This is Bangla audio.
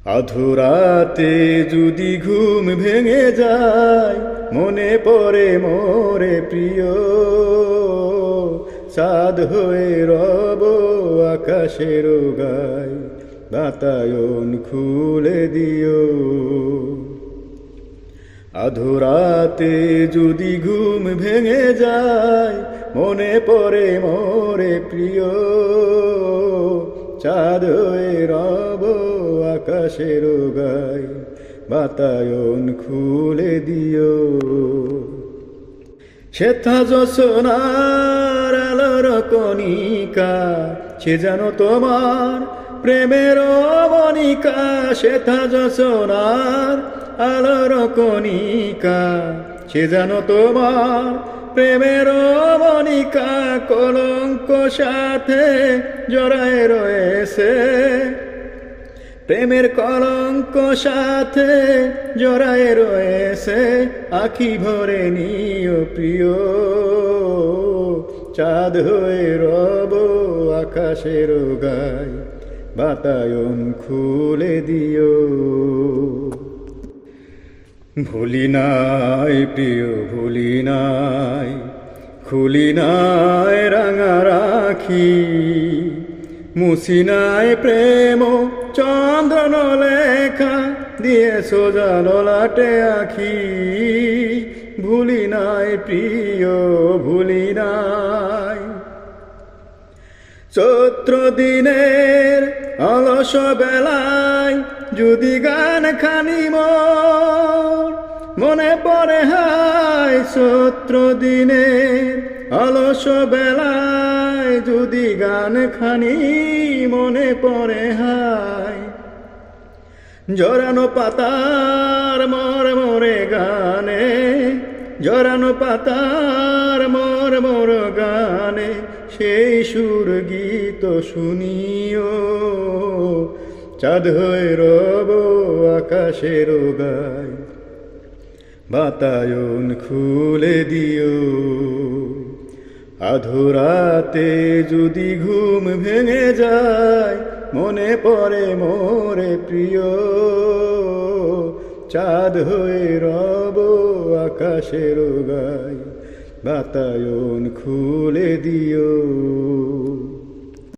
আধুরাতে যদি ঘুম ভেঙে যায়, মনে পড়ে মোরে প্রিয়, চাঁদ হয়ে রব আকাশের গায়, বাতায়ন খুলে দিও। আধুরাতে যদি ঘুম ভেঙে যায়, মনে পড়ে মোরে প্রিয়, চাঁদ হয়ে রব আকাশের গায়, বাতায়ন খুলে দিও। শ্বেতা জোছনার আলোর কণিকা, সে যেন তোমার প্রেমের মনিকা। শ্বেতা জোছনার আলোর কণিকা, সে যেন তোমার প্রেমের মনিকা। কলঙ্ক সাথে জড়ায় রয়েছে, প্রেমের কলঙ্ক সাথে জড়ায় রয়েছে। আখি ভরে নিও প্রিয়, চাঁদ হয়ে রব আকাশের গায়, বাতায়ন খুলে দিও। ভুলি নাই প্রিয় ভুলি নাই, খুলি নাই রাঙা রাখি, মুছি নাই প্রেম চন্দ্রন লেখা, দিয়ে সোজা ললাটে আখি। ভুলি নাই প্রিয় ভুলি নাই, চৈত্র দিনের অলস বেলায় যদি গান খানি মোর মনে পড়ে হায়। চৈত্র দিনের অলস বেলায় যদি গান খানি মনে পড়ে হায়। জড়ানো পাতার মর মরে গানে, জড়ানো পাতার মর মর গানে, সেই সুর গীত শুনিও। চাঁদ হয়ে রব আকাশের গায়, বাতায়ন খুলে দিও। আধুরাতে যদি ঘুম ভেঙে যায়, মনে পড়ে মোরে প্রিয়, চাঁদ হয়ে রব আকাশের গায়, বাতায়ন খুলে দিও।